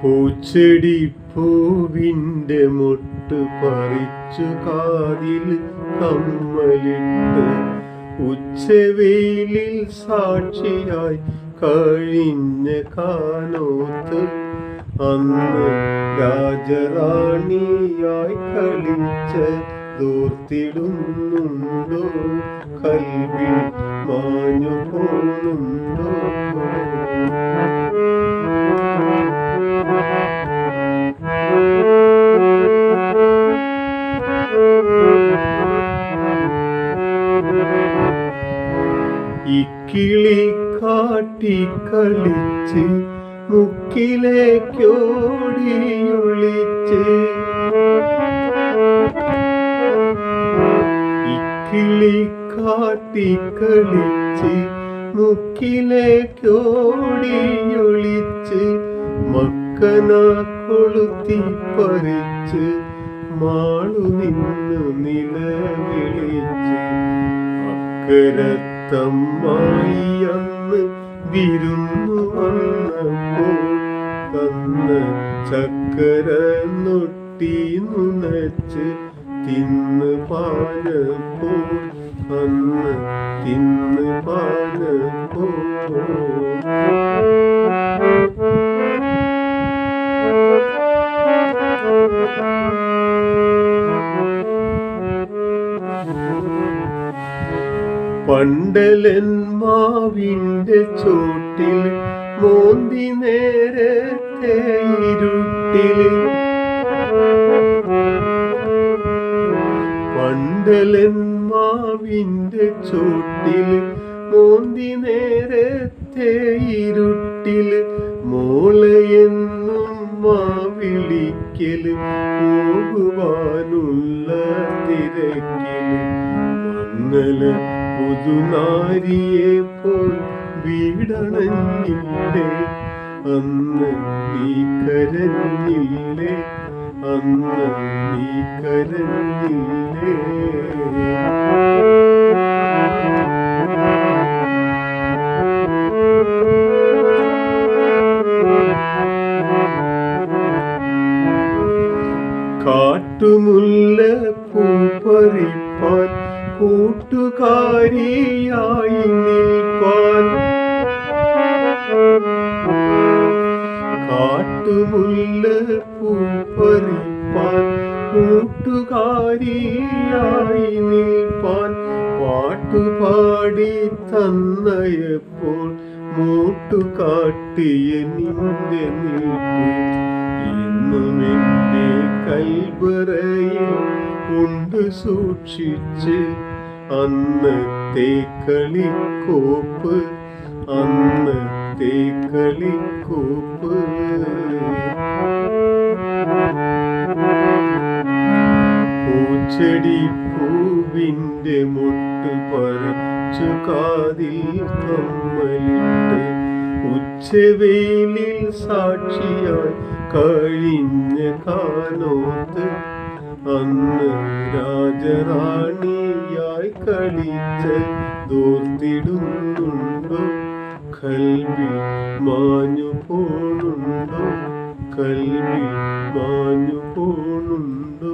പൂച്ചെടി പൂവിൻ്റെ മുട്ട് പറിച്ചു കാതിൽ കമ്മലിട്ട് ഉച്ചവെയിലിൽ സാക്ഷിയായി കഴിഞ്ഞ കാനോത്ത് അന്ന് രാജറാണിയായി കളിച്ച ദൂർത്തിടുന്നുണ്ടോ കൽവിൽ മാഞ്ഞു പോകുന്നുണ്ടോ? ഇക്കിളി കാട്ടി കളിച്ച് മുക്കിലേക്കോടിയൊളിച്ച് ഇക്കിളി കാട്ടി കളിച്ച് മുക്കിലേക്കോടിയൊളിച്ച് മക്കന കൊളുത്തി പറിച്ച് മാളു നിന്നു നിലവിളിച്ച് അക്കരത്തമ്മായി അന്ന് വിരുന്നു വന്നപ്പോൾ തന്ന ചക്കര നൊട്ടി നുണച്ച് തിന്ന് പാനപ്പോൾ അന്ന് തിന്ന് പാനപ്പോൾ പണ്ടലൻ മാവിൻ്റെ ചോട്ടിൽ മോന്തി നേരത്തെ ഇരുട്ടിൽ പണ്ടലൻ മാവിൻ്റെ ചോട്ടിൽ മോന്തി നേരത്തെ ഇരുട്ടിൽ മോളയെന്നും മാവിളിക്കൽ പോകുവാനുള്ള തിരക്കിൽ മങ്ങല പുതുനാരിയെ പോൽ വീടണഞ്ഞില്ലേ അന്ന് നീ കരഞ്ഞില്ലേ അന്ന് നീ കരഞ്ഞില്ലേ? കാട്ടുമുല്ല പൂ പറിപ്പാൻ കൂട്ടുകാരിയായി നിൽപ്പാൻ കാട്ടുമുല്ല പൂ പറിപ്പാൻ കൂട്ടുകാരിയായി നിൽപ്പാൻ പാട്ടുപാടി തന്നയപ്പോൾ മൂട്ടുകാട്ടിയ നിന്റെ നിൽപ്പ് ഇന്നും എൻ്റെ കൽവറയിൽ കൊണ്ട് സൂക്ഷിച്ച് അന്നത്തെ കളിക്കോപ്പ് അന്നത്തെ കളിക്കോപ്പ്. പൂച്ചെടി പൂവിൻ്റെ മുട്ട് പറിച്ചു കാതിൽ കമ്മലിട്ട് ഉച്ചവെയിലിൽ സാക്ഷിയായി കഴിഞ്ഞ കാനോത്ത് അന്ന് രാജറാണിയായി കളിച്ച ദൂർത്തിടുന്നുണ്ടോ കൽവിൽ മാഞ്ഞു പോണുണ്ടോ കൽവിൽ മാഞ്ഞു പോണുണ്ടോ?